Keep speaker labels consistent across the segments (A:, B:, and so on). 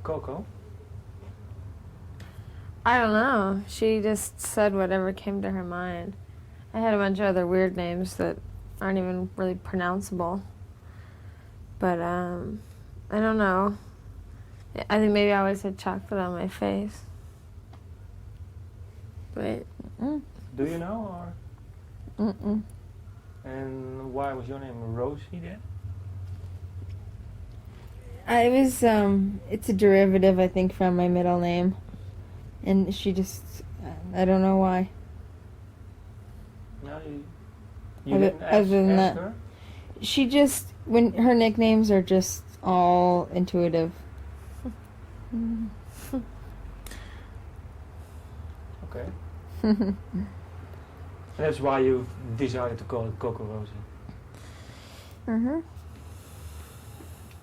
A: Coco?
B: I don't know. She just said whatever came to her mind. I had a bunch of other weird names that aren't even really pronounceable. But, I don't know. I think maybe I always had chocolate on my face. But,
A: Do you know, or?
B: mm-mm.
A: And why was your name Rosie then?
C: I was, it's a derivative, I think, from my middle name. And she just, I don't know why.
A: No, you didn't ask her?
C: She just, when her nicknames are just all intuitive.
A: Okay. And that's why you decided to call it CocoRosie.
C: Mm-hmm.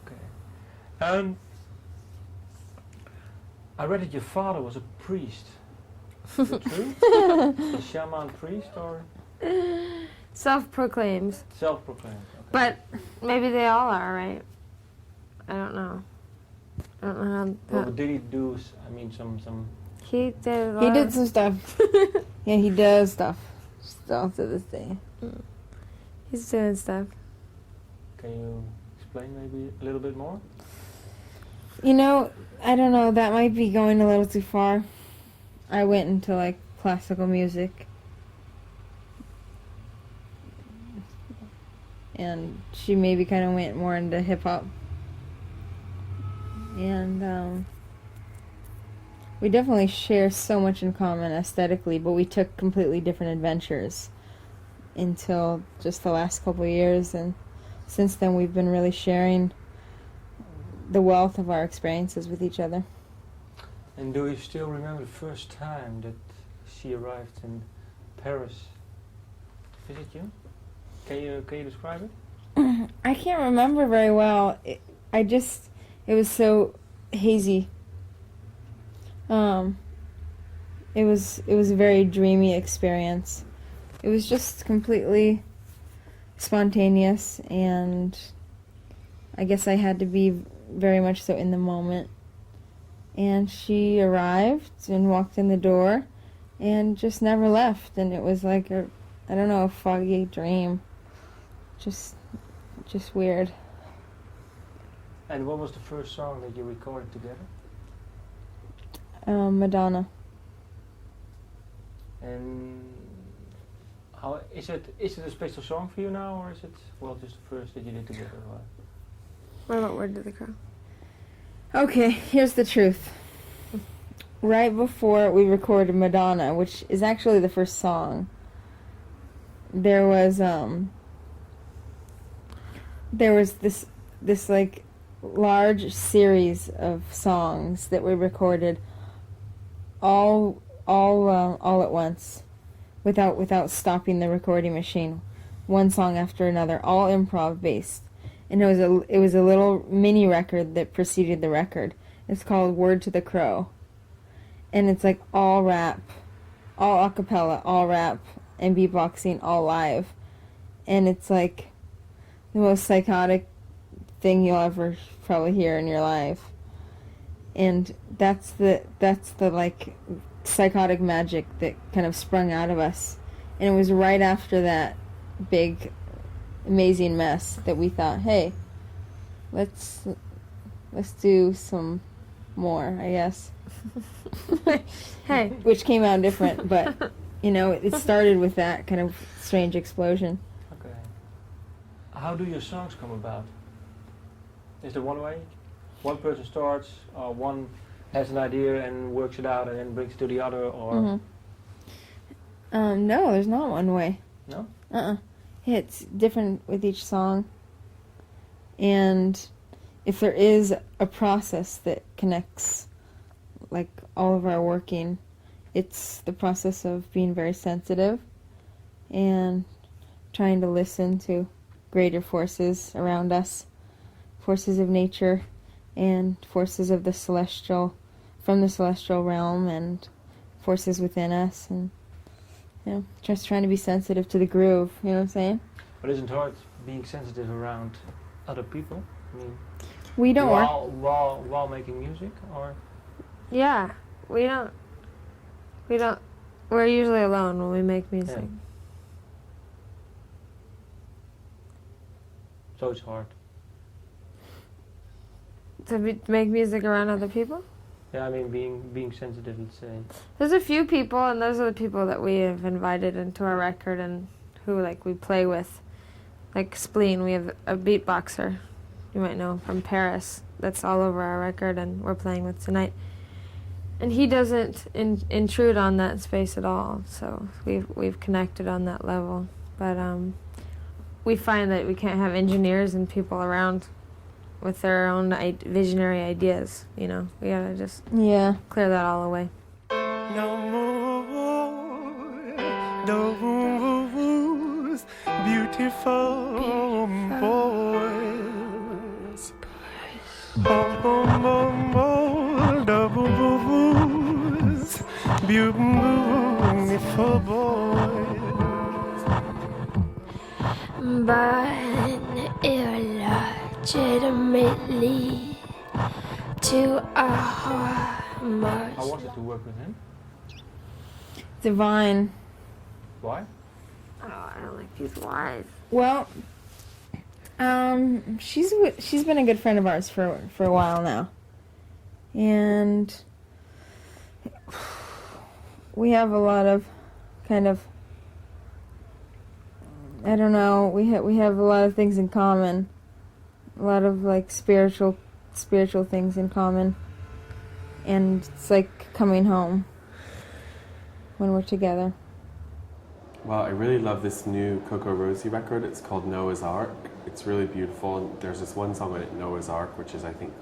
A: Okay. I read that your father was a priest. Is it true? A shaman priest or?
B: Self-proclaimed.
A: Self-proclaimed. Okay.
B: But maybe they all are, right? I don't know. I don't know how...
A: Well, did he do, some...
B: He did a lot
C: He did some stuff. Yeah, he does stuff. Still to this day.
B: He's doing stuff.
A: Can you explain maybe a little bit more?
C: You know, I don't know, that might be going a little too far. I went into, like, classical music. And she maybe kind of went more into hip-hop. And, we definitely share so much in common aesthetically, but we took completely different adventures until just the last couple of years, and since then we've been really sharing the wealth of our experiences with each other.
A: And do you still remember the first time that she arrived in Paris to visit you? Can you describe it?
C: I can't remember very well. It was so hazy. It was a very dreamy experience. It was just completely spontaneous, and I guess I had to be very much so in the moment. And she arrived and walked in the door and just never left, and it was like a foggy dream. Just weird.
A: And what was the first song that you recorded together?
C: Madonna.
A: And how is it a special song for you now, or is it just the first that you did together? Or?
B: What about Word to the Crow?
C: Okay, here's the truth. Right before we recorded Madonna, which is actually the first song, there was this like large series of songs that we recorded all at once, without stopping the recording machine, one song after another, all improv based. And it was a little mini record that preceded the record. It's called Word to the Crow. And it's like all rap, all a cappella, all rap, and beatboxing, all live. And it's like the most psychotic thing you'll ever probably hear in your life. And that's the like psychotic magic that kind of sprung out of us. And it was right after that big amazing mess that we thought, hey, let's do some more, I guess.
B: Hey.
C: Which came out different, but it started with that kind of strange explosion.
A: Okay. How do your songs come about? Is there one way? One person starts, or one has an idea and works it out and then brings it to the other, or?
C: Mm-hmm. No, there's not one way.
A: No?
C: It's different with each song. And if there is a process that connects, like, all of our working, it's the process of being very sensitive and trying to listen to greater forces around us, forces of nature and forces of the celestial, from the celestial realm, and forces within us, and just trying to be sensitive to the groove, you know what I'm saying?
A: But isn't it hard being sensitive around other people? I mean,
C: We don't work.
A: While making music, or
B: Yeah, we don't. We're usually alone when we make music.
A: Yeah. so it's hard.
B: To make music around other people.
A: Yeah, I mean being sensitive, let's say.
B: There's a few people, and those are the people that we have invited into our record and who like we play with. Like Spleen, we have a beatboxer, you might know, from Paris, that's all over our record and we're playing with tonight. And he doesn't intrude on that space at all, so we've connected on that level. But we find that we can't have engineers and people around with their own visionary ideas, you know. We gotta just clear that all away.
D: No more beautiful boys. Beautiful boys.
E: But illegitimately to our hearts.
A: How was it to work with him?
C: Divine.
A: Why?
B: Oh, I don't like these whys.
C: Well, she's been a good friend of ours for a while now, and we have a lot of kind of, I don't know, we have a lot of things in common, a lot of like spiritual things in common, and it's like coming home when we're together.
F: Well, I really love this new CocoRosie record. It's called Noah's Ark. It's really beautiful, and there's this one song on it, Noah's Ark, which is, I think,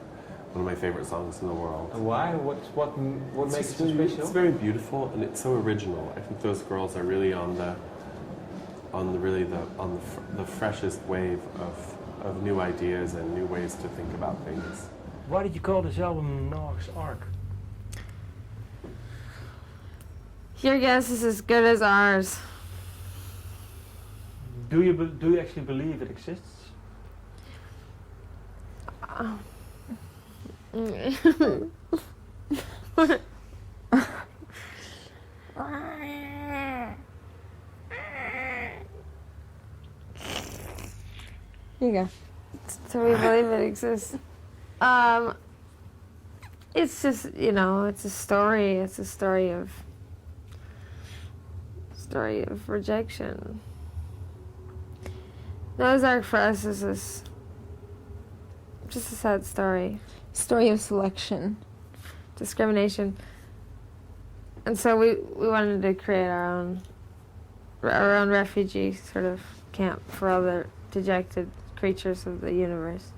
F: one of my favorite songs in the world.
A: And why? What makes it so
F: really,
A: special?
F: it's very beautiful, and it's so original. I think those girls are really on the freshest wave of new ideas and new ways to think about things.
A: Why did you call this album Noah's Ark?
B: Your guess is as good as ours.
A: Do you actually believe it exists?
C: Here you go.
B: So we believe it exists. It's just, you know, it's a story. It's a story of rejection. Noah's Ark for us is just a sad story.
C: Story of selection.
B: Discrimination. And so we wanted to create our own refugee sort of camp for other dejected creatures of the universe.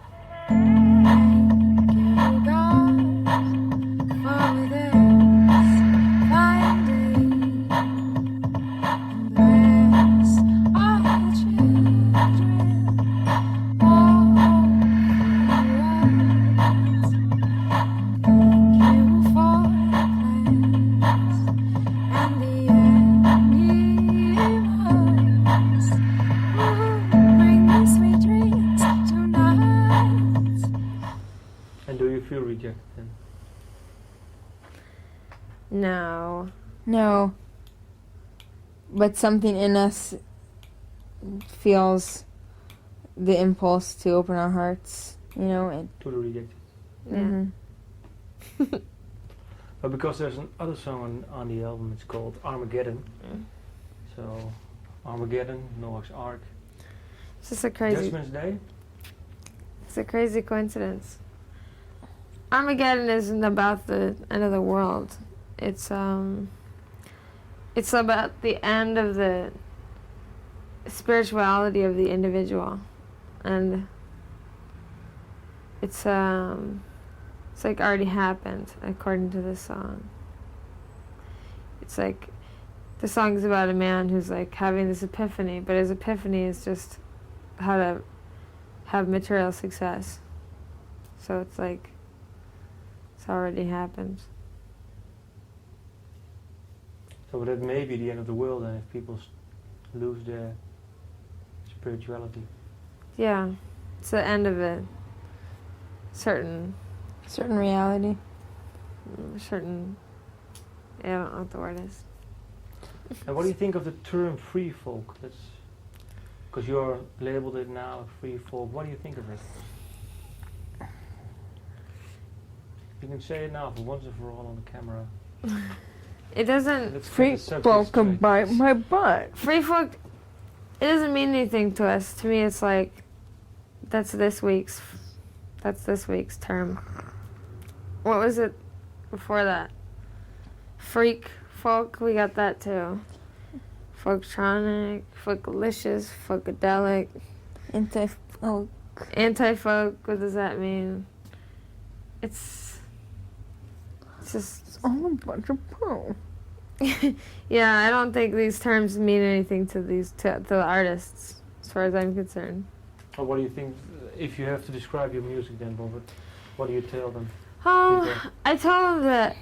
A: And do you feel rejected then?
C: No. But something in us feels the impulse to open our hearts, you know. And
A: To the rejected.
B: Yeah.
C: Mhm.
A: But because there's another song on the album, it's called Armageddon.
B: Mm.
A: So, Armageddon, Noah's Ark,
B: It's just a crazy.
A: Judgment's Day.
B: It's a crazy coincidence. Armageddon isn't about the end of the world. It's about the end of the spirituality of the individual, and it's like already happened according to this song. It's like the song's about a man who's like having this epiphany, but his epiphany is just how to have material success. So it's like it's already happened.
A: So that may be the end of the world, and if people lose their spirituality.
B: Yeah, it's the end of it. certain,
C: reality.
B: certain. I don't know what the word is.
A: And what do you think of the term free folk? That's because you're labeled it now free folk. What do you think of it? You can say it now for once and for all on the camera.
B: It doesn't.
A: Let's get
C: Free
A: the subject
C: folk
A: straight.
C: can bite my butt.
B: Free folk. It doesn't mean anything to us. To me, it's like that's this week's term. What was it before that? Freak folk. We got that too. Folktronic, folkalicious, folkadelic,
C: Anti-folk.
B: anti-folk. What does that mean? It's just.
C: It's all a bunch of poo.
B: Yeah, I don't think these terms mean anything to the artists, as far as I'm concerned.
A: Or what do you think, if you have to describe your music then, Robert, what do you tell them?
B: Oh, I tell them that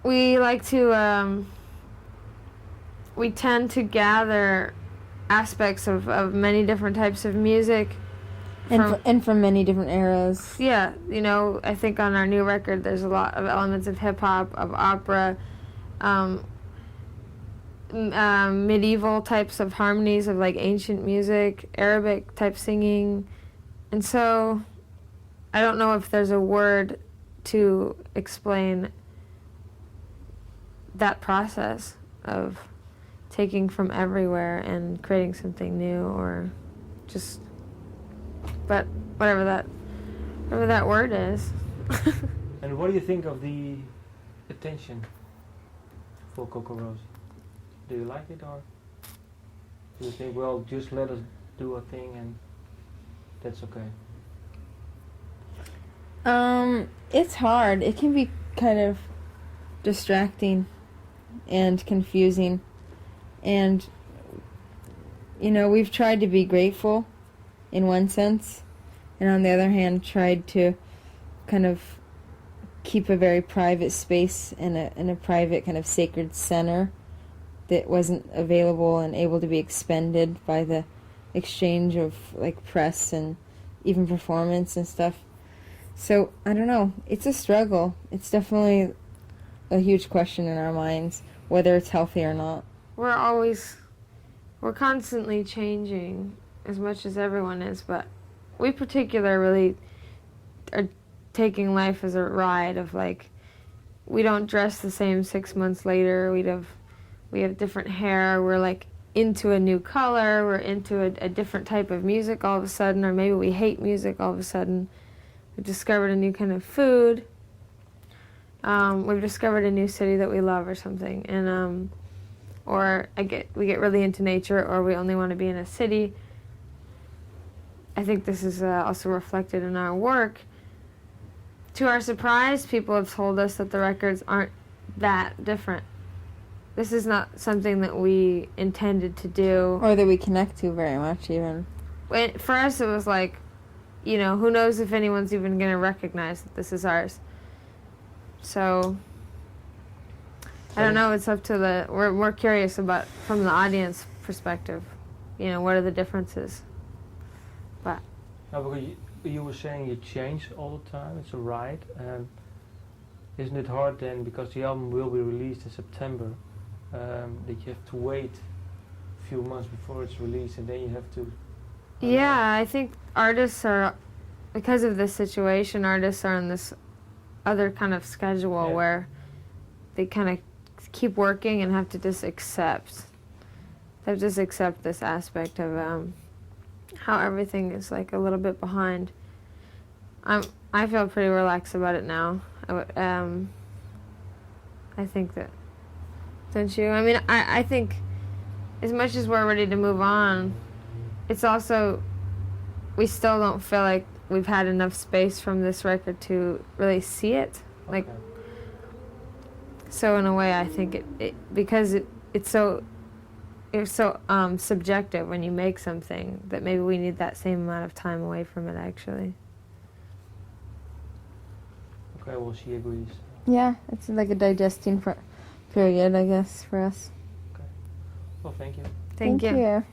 B: we like to, we tend to gather aspects of many different types of music.
C: And from many different eras.
B: Yeah, you know, I think on our new record there's a lot of elements of hip-hop, of opera, medieval types of harmonies of like ancient music, Arabic type singing. And so I don't know if there's a word to explain that process of taking from everywhere and creating something new, or just, but whatever that word is.
A: And what do you think of the attention for CocoRosie? Do you like it, or do you think, well, just let us do a thing and that's okay?
C: It's hard. It can be kind of distracting and confusing. And, you know, we've tried to be grateful in one sense, and on the other hand tried to kind of keep a very private space and a private kind of sacred center that wasn't available and able to be expended by the exchange of like press and even performance and stuff. So I don't know, it's a struggle. It's definitely a huge question in our minds whether it's healthy or not.
B: We're constantly changing as much as everyone is, but we particularly are taking life as a ride of like, we don't dress the same 6 months later. We have different hair. We're like into a new color. We're into a different type of music all of a sudden, or maybe we hate music all of a sudden. We've discovered a new kind of food. We've discovered a new city that we love or something, and or we get really into nature, or we only want to be in a city. I think this is also reflected in our work. To our surprise, people have told us that the records aren't that different. This is not something that we intended to do.
C: Or that we connect to very much, even.
B: For us, it was like, you know, who knows if anyone's even going to recognize that this is ours. So, I don't know, it's up to we're curious about, from the audience perspective, you know, what are the differences? But.
A: No, because you were saying you change all the time, it's a ride. Isn't it hard then, because the album will be released in September, that you have to wait a few months before it's released, and then you have to...
B: Yeah, I think artists are, because of this situation, artists are on this other kind of schedule where they kind of keep working and have to just accept. They have to just accept this aspect of how everything is like a little bit behind. I feel pretty relaxed about it now. I think that, don't you? I mean, I think as much as we're ready to move on, it's also, we still don't feel like we've had enough space from this record to really see it. Like, so in a way, I think because it's so subjective when you make something, that maybe we need that same amount of time away from it, actually.
A: Okay, well, she agrees.
C: Yeah, it's like a digesting period, I guess, for us.
A: Okay. Well, thank you.
B: Thank you.
C: you.